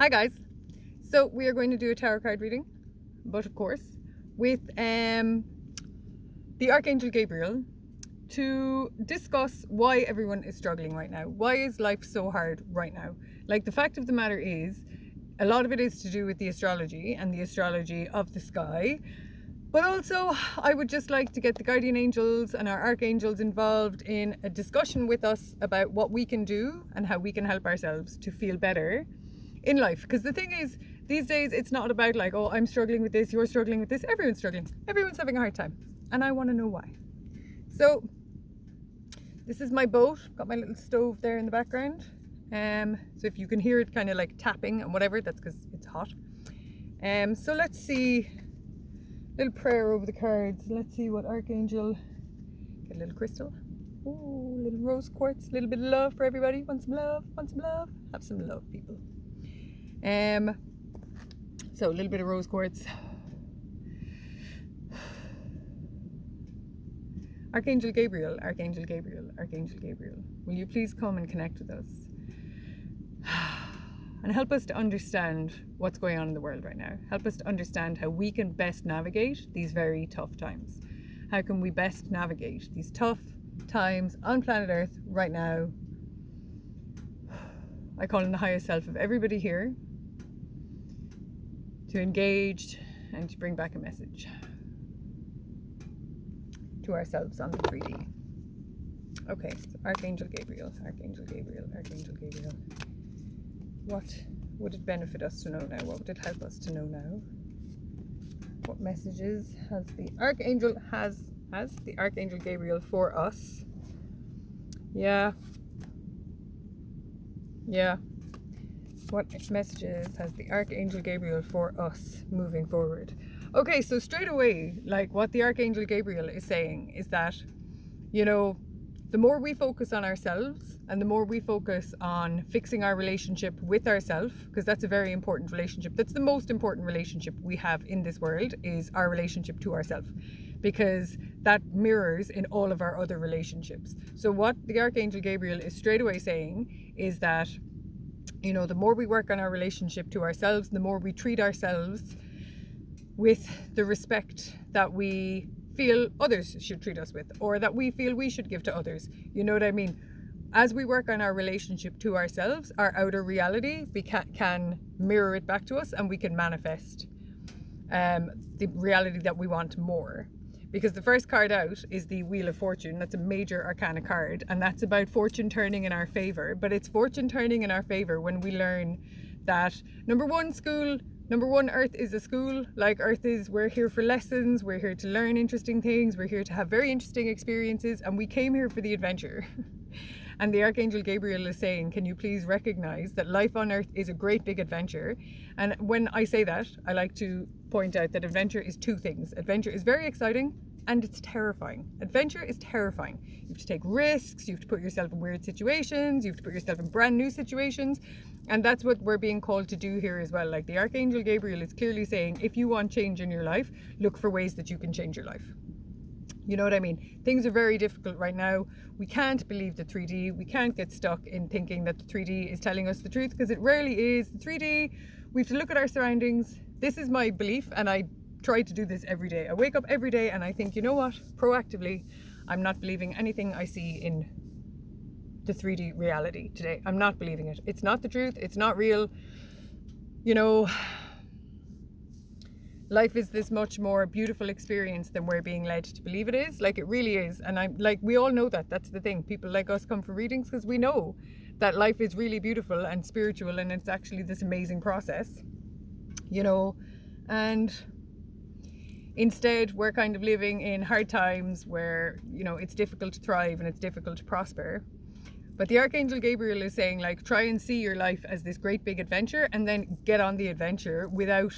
Hi guys, so we are going to do a tarot card reading, but of course with the Archangel Gabriel to discuss why everyone is struggling right now. Why is life so hard right now? Like, the fact of the matter is, a lot of it is to do with the astrology and the astrology of the sky. But also, I would just like to get the guardian angels and our archangels involved in a discussion with us about what we can do and how we can help ourselves to feel better in life. Because the thing is, these days, it's not about like, oh, I'm struggling with this, you're struggling with this. Everyone's struggling. Everyone's having a hard time. And I want to know why. So, this is my boat. Got my little stove there in the background. So if you can hear it kind of like tapping and whatever, that's because it's hot. So let's see. Little prayer over the cards. Let's see what Archangel. Get a little crystal. Ooh, little rose quartz. A little bit of love for everybody. Want some love? Want some love? Have some love, people. So a little bit of rose quartz. Archangel Gabriel, Archangel Gabriel, Archangel Gabriel, will you please come and connect with us and help us to understand what's going on in the world right now. Help us to understand how we can best navigate these very tough times. How can we best navigate these tough times on planet Earth right now? I call in the highest self of everybody here to engage and to bring back a message to ourselves on the 3D. Okay, so Archangel Gabriel, Archangel Gabriel, Archangel Gabriel. What would it benefit us to know now? What would it help us to know now? What messages has the Archangel Gabriel for us? Yeah. What messages has the Archangel Gabriel for us moving forward? Okay, so straight away, like, what the Archangel Gabriel is saying is that, you know, the more we focus on ourselves and the more we focus on fixing our relationship with ourselves, because that's a very important relationship. That's the most important relationship we have in this world, is our relationship to ourselves, because that mirrors in all of our other relationships. So what the Archangel Gabriel is straight away saying is that, you know, the more we work on our relationship to ourselves, the more we treat ourselves with the respect that we feel others should treat us with, or that we feel we should give to others. You know what I mean? As we work on our relationship to ourselves, our outer reality can mirror it back to us, and we can manifest the reality that we want more. Because the first card out is the Wheel of Fortune. That's a major arcana card, and that's about fortune turning in our favor. But it's fortune turning in our favor when we learn that, number one, Earth is a school. Like, Earth is, we're here for lessons, we're here to learn interesting things, we're here to have very interesting experiences, and we came here for the adventure. And the Archangel Gabriel is saying, can you please recognize that life on Earth is a great big adventure? And when I say that, I like to point out that adventure is two things. Adventure is very exciting, and it's terrifying. Adventure is terrifying. You have to take risks, you have to put yourself in weird situations, you have to put yourself in brand new situations. And that's what we're being called to do here as well. Like, the Archangel Gabriel is clearly saying, if you want change in your life, look for ways that you can change your life. You know what I mean? Things are very difficult right now. We can't believe the 3D. We can't get stuck in thinking that the 3D is telling us the truth, because it rarely is. The 3D, we have to look at our surroundings. This is my belief, and I try to do this every day. I wake up every day and I think, you know what? Proactively, I'm not believing anything I see in the 3D reality today. I'm not believing it. It's not the truth. It's not real. You know, life is this much more beautiful experience than we're being led to believe it is. Like, it really is. And I'm like, we all know that. That's the thing. People like us come for readings because we know that life is really beautiful and spiritual, and it's actually this amazing process, you know. And instead, we're kind of living in hard times where, you know, it's difficult to thrive and it's difficult to prosper. But the Archangel Gabriel is saying, like, try and see your life as this great big adventure, and then get on the adventure without,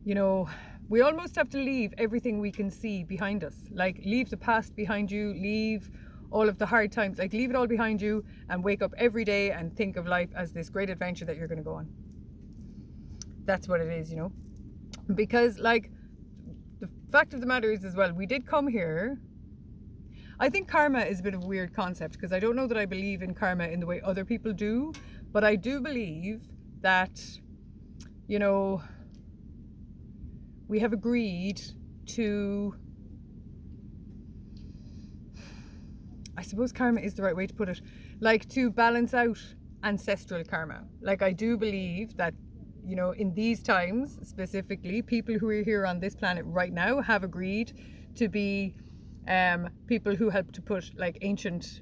you know, we almost have to leave everything we can see behind us. Like, leave the past behind you, leave all of the hard times, like, leave it all behind you, and wake up every day and think of life as this great adventure that you're going to go on. That's what it is, you know. Because, like, the fact of the matter is as well, we did come here. I think karma is a bit of a weird concept, because I don't know that I believe in karma in the way other people do, but I do believe that, you know, we have agreed to, I suppose karma is the right way to put it, like to balance out ancestral karma. Like I do believe that, you know, in these times specifically, people who are here on this planet right now have agreed to be people who help to put like ancient,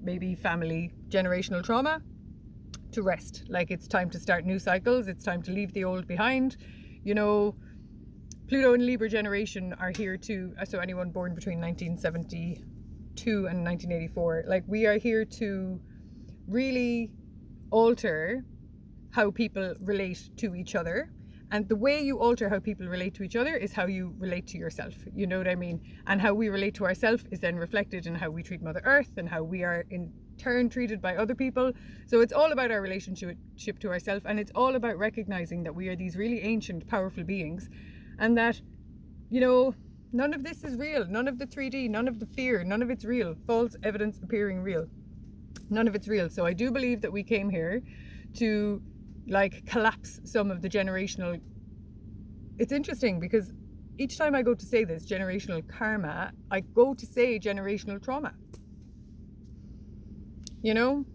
maybe family, generational trauma to rest. Like it's time to start new cycles. It's time to leave the old behind. You know, Pluto and Libra generation are here to, so anyone born between 1972 and 1984, like we are here to really alter how people relate to each other. And the way you alter how people relate to each other is how you relate to yourself. You know what I mean? And how we relate to ourselves is then reflected in how we treat Mother Earth and how we are in turn treated by other people. So it's all about our relationship to ourselves, and it's all about recognizing that we are these really ancient, powerful beings, and that, you know, none of this is real. None of the 3D, none of the fear, none of it's real. False evidence appearing real. None of it's real. So I do believe that we came here to like collapse some of the generational. It's interesting because each time I go to say this, generational karma, I go to say generational trauma. You know?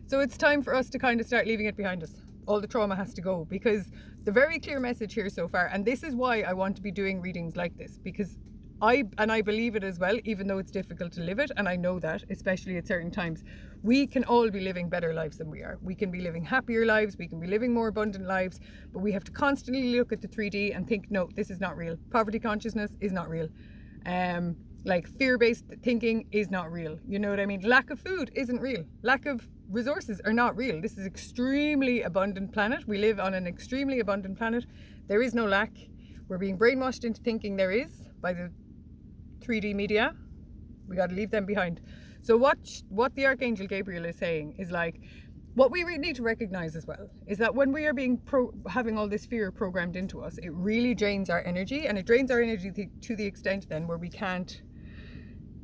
So it's time for us to kind of start leaving it behind us. All the trauma has to go, because the very clear message here so far, and this is why I want to be doing readings like this, because I believe it as well, even though it's difficult to live it, and I know that, especially at certain times, we can all be living better lives than we are. We can be living happier lives, we can be living more abundant lives, but we have to constantly look at the 3D and think, no, this is not real. Poverty consciousness is not real. Like fear-based thinking is not real. You know what I mean? Lack of food isn't real. Lack of resources are not real. This is extremely abundant planet. We live on an extremely abundant planet. There is no lack. We're being brainwashed into thinking there is by the 3D media. We got to leave them behind. So what the Archangel Gabriel is saying is like, what we really need to recognize as well is that when we are being having all this fear programmed into us, it really drains our energy, and it drains our energy to the extent then where we can't,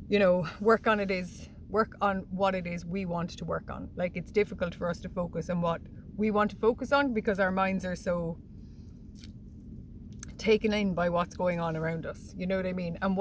you know, work on what it is we want to work on. Like it's difficult for us to focus on what we want to focus on because our minds are so taken in by what's going on around us. You know what I mean? And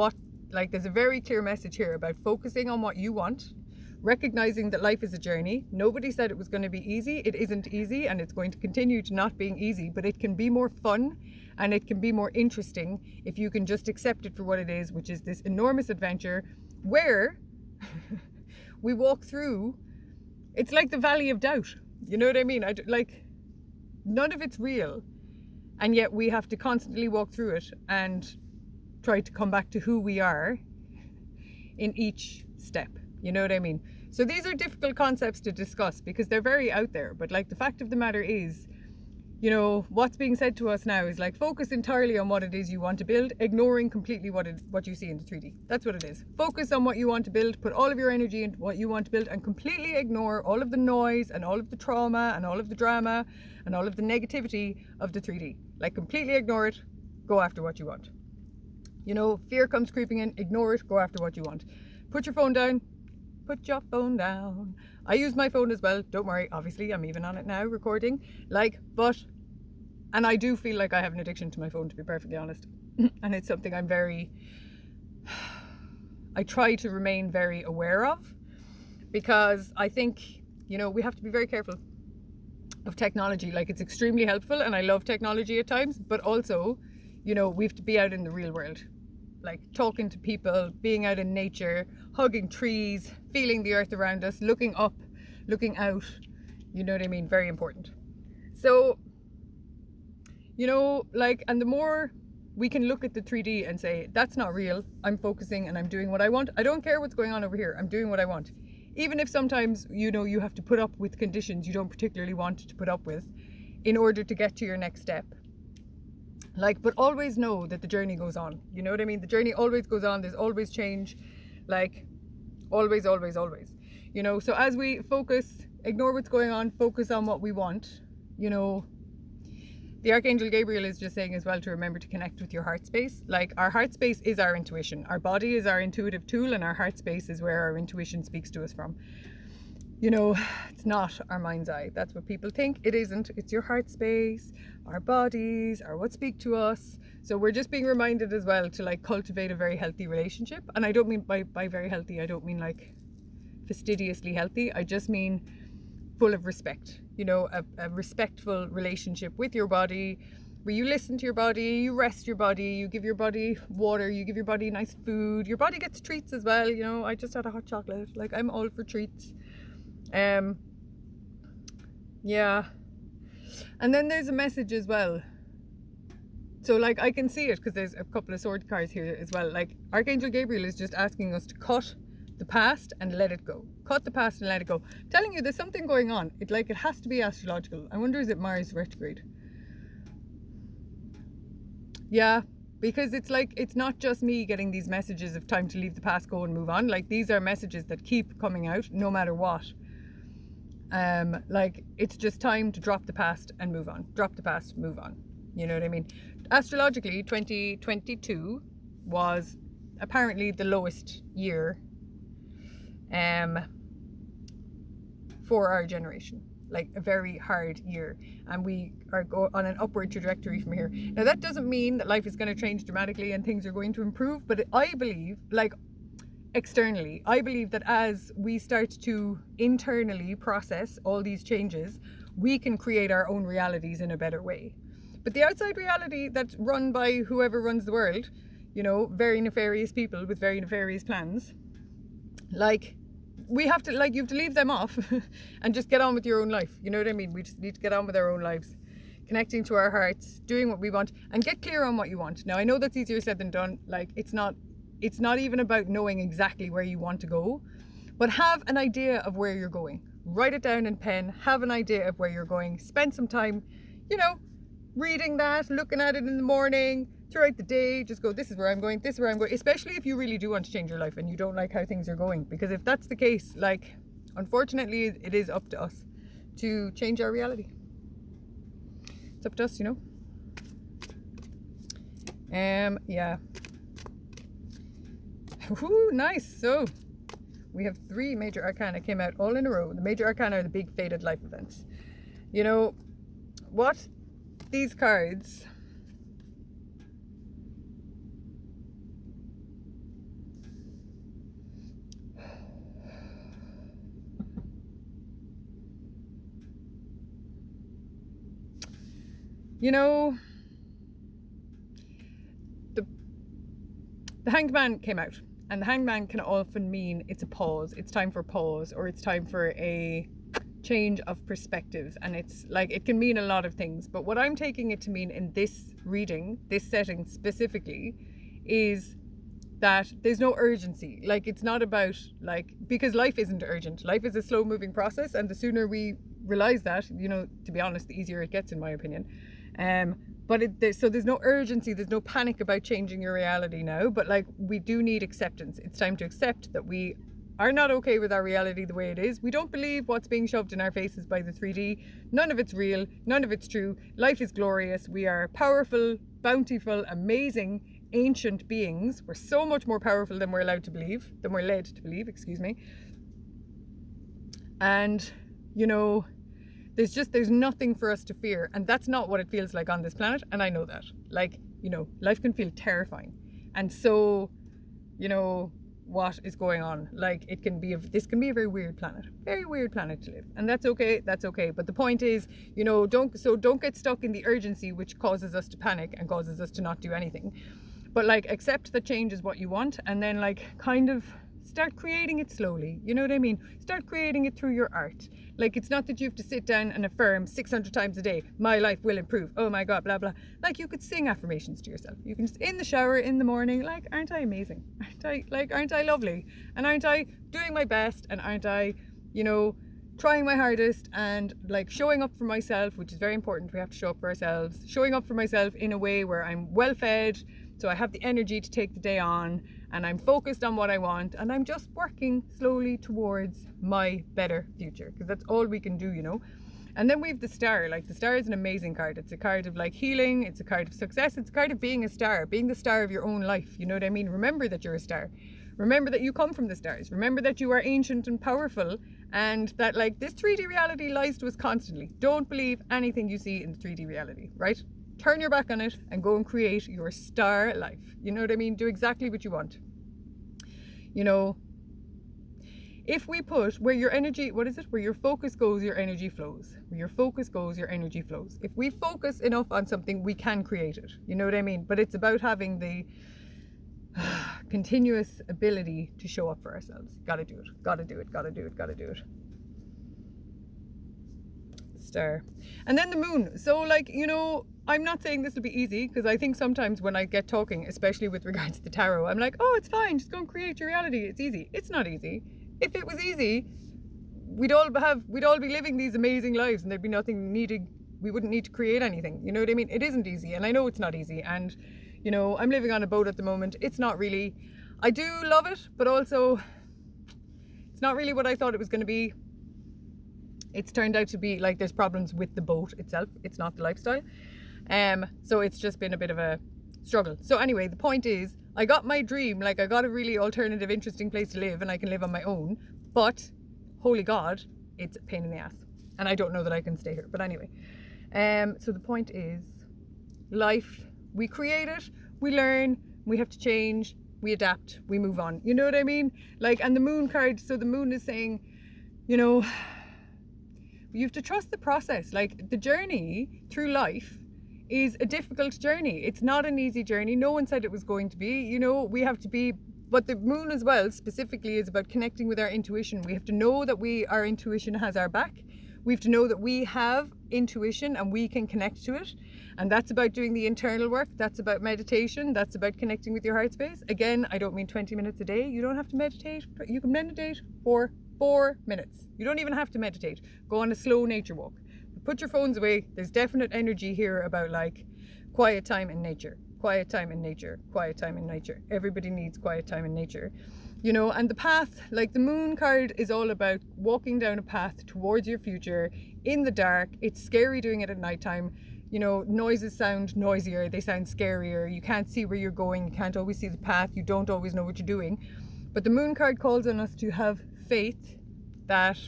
like there's a very clear message here about focusing on what you want, recognizing that life is a journey. Nobody said it was going to be easy. It isn't easy, and it's going to continue to not being easy, but it can be more fun and it can be more interesting if you can just accept it for what it is, which is this enormous adventure where we walk through. It's like the valley of doubt. You know what I mean? Like none of it's real, and yet we have to constantly walk through it and try to come back to who we are in each step. You know what I mean? So these are difficult concepts to discuss because they're very out there, but like the fact of the matter is, you know, what's being said to us now is like, focus entirely on what it is you want to build, ignoring completely what you see in the 3D. That's what it is. Focus on what you want to build, put all of your energy into what you want to build, and completely ignore all of the noise and all of the trauma and all of the drama and all of the negativity of the 3D. Like completely ignore it, go after what you want. You know, fear comes creeping in, ignore it, go after what you want. Put your phone down. Put your phone down. I use my phone as well, don't worry, obviously I'm even on it now recording, and I do feel like I have an addiction to my phone, to be perfectly honest. And it's something I try to remain very aware of, because I think, you know, we have to be very careful of technology. Like it's extremely helpful and I love technology at times, but also, you know, we have to be out in the real world. Like talking to people, being out in nature, hugging trees, feeling the earth around us, looking up, looking out, you know what I mean? Very important. So, you know, like, and the more we can look at the 3D and say, that's not real, I'm focusing and I'm doing what I want. I don't care what's going on over here, I'm doing what I want. Even if sometimes, you know, you have to put up with conditions you don't particularly want to put up with in order to get to your next step. Like, but always know that the journey goes on. You know what I mean? The journey always goes on. There's always change. Like, always, always, always. You know, so as we focus, ignore what's going on, focus on what we want, you know, the Archangel Gabriel is just saying as well to remember to connect with your heart space. Like, our heart space is our intuition. Our body is our intuitive tool, and our heart space is where our intuition speaks to us from. you know, it's not our mind's eye. That's what people think. It isn't. It's your heart space. Our bodies are what speak to us. So we're just being reminded as well to like cultivate a very healthy relationship. And I don't mean by very healthy, I don't mean like fastidiously healthy. I just mean full of respect. You know, a respectful relationship with your body, where you listen to your body, you rest your body, you give your body water, you give your body nice food. Your body gets treats as well. You know, I just had a hot chocolate. Like, I'm all for treats. Yeah. And then there's a message as well. So like, I can see it because there's a couple of sword cards here as well. Like, Archangel Gabriel is just asking us to cut the past and let it go. Cut the past and let it go. I'm telling you, there's something going on. It has to be astrological. I wonder, is it Mars retrograde? Yeah, because it's like, it's not just me getting these messages of time to leave the past, go and move on. Like, these are messages that keep coming out no matter what. Like, it's just time to drop the past and move on. Drop the past, move on. You know what I mean? Astrologically, 2022 was apparently the lowest year for our generation. Like, a very hard year, and we are on an upward trajectory from here. Now, that doesn't mean that life is going to change dramatically and things are going to improve, but I believe, like, externally, I believe that as we start to internally process all these changes, we can create our own realities in a better way. But the outside reality that's run by whoever runs the world, you know, very nefarious people with very nefarious plans, like, we have to, like, you have to leave them off and just get on with your own life. You know what I mean? We just need to get on with our own lives, connecting to our hearts, doing what we want, and get clear on what you want. Now, I know that's easier said than done. Like, it's not even about knowing exactly where you want to go, but have an idea of where you're going. Write it down in pen, have an idea of where you're going. Spend some time, you know, reading that, looking at it in the morning, throughout the day. Just go, this is where I'm going, this is where I'm going, especially if you really do want to change your life and you don't like how things are going. Because if that's the case, like, unfortunately, it is up to us to change our reality. It's up to us, you know. Yeah. Woohoo, nice. So we have 3 major arcana came out all in a row. The major arcana are the big fated life events. You know what these cards, you know, the Hanged Man came out, and the Hanged Man can often mean it's a pause, it's time for a pause, or it's time for a change of perspective. And it's like, it can mean a lot of things, but what I'm taking it to mean in this reading, this setting specifically, is that there's no urgency. Like, it's not about, like, because life isn't urgent. Life is a slow moving process, and the sooner we realize that, you know, to be honest, the easier it gets, in my opinion. But so there's no urgency, there's no panic about changing your reality now, but like, we do need acceptance. It's time to accept that we are not okay with our reality the way it is. We don't believe what's being shoved in our faces by the 3D. None of it's real, none of it's true. Life is glorious. We are powerful, bountiful, amazing, ancient beings. We're so much more powerful than we're allowed to believe, than we're led to believe, excuse me. And, you know, there's nothing for us to fear, and that's not what it feels like on this planet. And I know that, like, you know, life can feel terrifying, and so, you know, what is going on, like, this can be a very weird planet to live, and that's okay. But the point is, you know, don't get stuck in the urgency, which causes us to panic and causes us to not do anything. But like, accept that change is what you want, and then like, kind of start creating it slowly. You know what I mean? Start creating it through your art. Like, it's not that you have to sit down and affirm 600 times a day, my life will improve, oh my god, blah blah. Like, you could sing affirmations to yourself. You can just, in the shower, in the morning, like, aren't I amazing? Aren't I lovely? And aren't I doing my best? And aren't I, you know, trying my hardest, and like, showing up for myself, which is very important. We have to show up for ourselves. Showing up for myself in a way where I'm well fed, so I have the energy to take the day on, and I'm focused on what I want, and I'm just working slowly towards my better future, because that's all we can do, you know. And then we have the star. Like, the star is an amazing card. It's a card of like healing, it's a card of success, it's a card of being a star, being the star of your own life. You know what I mean? Remember that you're a star. Remember that you come from the stars. Remember that you are ancient and powerful, and that like this 3D reality lies to us constantly. Don't believe anything you see in the 3D reality, right? Turn your back on it and go and create your star life. You know what I mean? Do exactly what you want. You know, if we put where your energy, what is it? Where your focus goes, your energy flows. Where your focus goes, your energy flows. If we focus enough on something, we can create it. You know what I mean? But it's about having the continuous ability to show up for ourselves. Gotta do it. Gotta do it. Gotta do it. Gotta do it. Star. And then the moon. So like, you know, I'm not saying this will be easy, because I think sometimes when I get talking, especially with regards to the tarot, I'm like, oh, it's fine, just go and create your reality, it's easy. It's not easy. If it was easy, we'd all be living these amazing lives and there'd be nothing needed. We wouldn't need to create anything. You know what I mean? It isn't easy, and I know it's not easy. And you know, I'm living on a boat at the moment. It's not really, I do love it, but also it's not really what I thought it was going to be. It's turned out to be like there's problems with the boat itself. It's not the lifestyle. So it's just been a bit of a struggle. So anyway, the point is, I got my dream, like I got a really alternative, interesting place to live, and I can live on my own, but holy God, it's a pain in the ass. And I don't know that I can stay here, but anyway. So the point is, life, we create it, we learn, we have to change, we adapt, we move on. You know what I mean? Like, and the moon card, so the moon is saying, you know, you have to trust the process. Like the journey through life is a difficult journey. It's not an easy journey. No one said it was going to be. You know, we have to be, but the moon as well specifically is about connecting with our intuition. We have to know that our intuition has our back. We have to know that we have intuition and we can connect to it. And that's about doing the internal work. That's about meditation. That's about connecting with your heart space. Again, I don't mean 20 minutes a day. You don't have to meditate. You can meditate for 4 minutes. You don't even have to meditate. Go on a slow nature walk. Put your phones away. There's definite energy here about like quiet time in nature. Quiet time in nature. Quiet time in nature. Everybody needs quiet time in nature. You know, and the path, like the moon card is all about walking down a path towards your future in the dark. It's scary doing it at nighttime. You know, noises sound noisier. They sound scarier. You can't see where you're going. You can't always see the path. You don't always know what you're doing. But the moon card calls on us to have faith that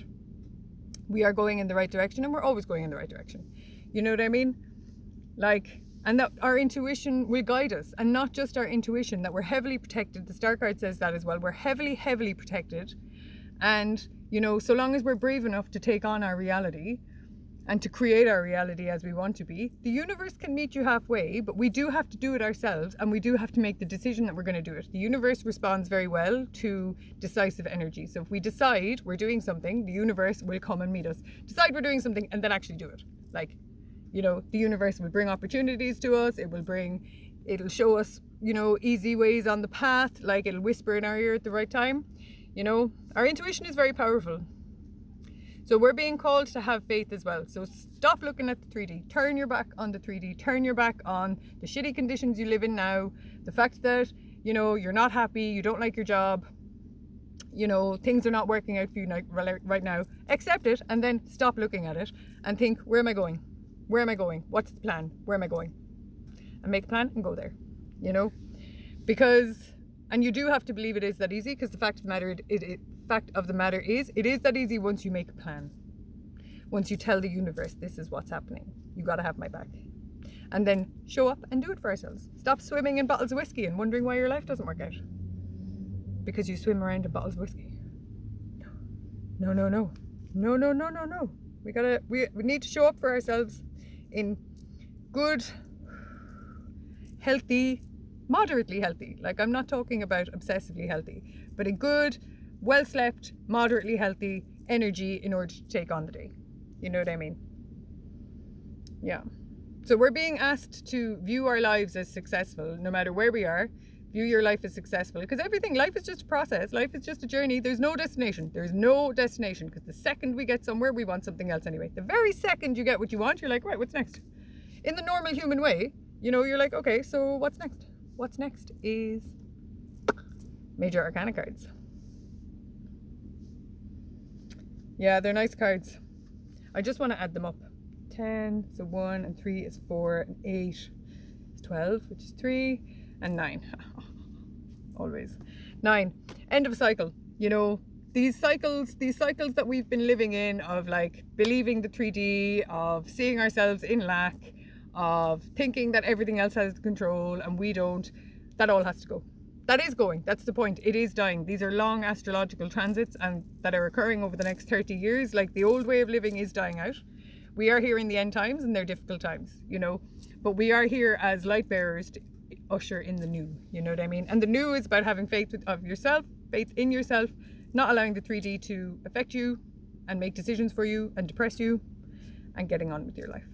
we are going in the right direction, and we're always going in the right direction. You know what I mean? Like, and that our intuition will guide us, and not just our intuition, that we're heavily protected. The star card says that as well. We're heavily, heavily protected. And, you know, so long as we're brave enough to take on our reality and to create our reality as we want to be, the universe can meet you halfway, but we do have to do it ourselves, and we do have to make the decision that we're going to do it. The universe responds very well to decisive energy. So if we decide we're doing something, the universe will come and meet us. Decide we're doing something and then actually do it. Like, you know, the universe will bring opportunities to us. It'll show us, you know, easy ways on the path. Like it'll whisper in our ear at the right time. You know, our intuition is very powerful. So we're being called to have faith as well. So stop looking at the 3D. Turn your back on the 3D. Turn your back on the shitty conditions you live in now. The fact that, you know, you're not happy, you don't like your job, you know, things are not working out for you right now. Accept it and then stop looking at it and think, where am I going? Where am I going? What's the plan? Where am I going? And make a plan and go there, you know? Because, and you do have to believe it is that easy, because the fact of the matter is, it is that easy once you make a plan. Once you tell the universe, this is what's happening. You got to have my back. And then show up and do it for ourselves. Stop swimming in bottles of whiskey and wondering why your life doesn't work out. Because you swim around in bottles of whiskey. No. We need to show up for ourselves in good, healthy, moderately healthy. Like, I'm not talking about obsessively healthy, but a good, well slept, moderately healthy energy in order to take on the day. You know what I mean? Yeah. So we're being asked to view our lives as successful, no matter where we are. View your life as successful, because life is just a process. Life is just a journey. There's no destination. There's no destination, because the second we get somewhere, we want something else anyway. The very second you get what you want, you're like, right, what's next? In the normal human way, you know, you're like, okay, so what's next? What's next is Major Arcana cards. Yeah, they're nice cards. I just want to add them up. 10, so 1 and 3 is 4, and 8 is 12, which is 3, and 9. Always. 9. End of a cycle. You know, these cycles that we've been living in, of like believing the 3D, of seeing ourselves in lack, of thinking that everything else has control and we don't, that all has to go. That is going. That's the point. It is dying. These are long astrological transits and that are occurring over the next 30 years. Like, the old way of living is dying out. We are here in the end times, and they're difficult times, you know, but we are here as light bearers to usher in the new, you know what I mean? And the new is about having faith of yourself, faith in yourself, not allowing the 3D to affect you and make decisions for you and depress you, and getting on with your life.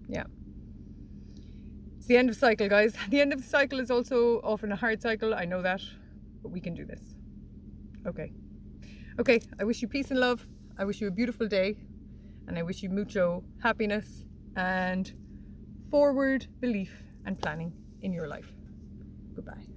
Yeah. It's the end of the cycle, guys. The end of the cycle is also often a hard cycle. I know that, but we can do this. Okay. Okay, I wish you peace and love. I wish you a beautiful day. And I wish you mucho happiness and forward belief and planning in your life. Goodbye.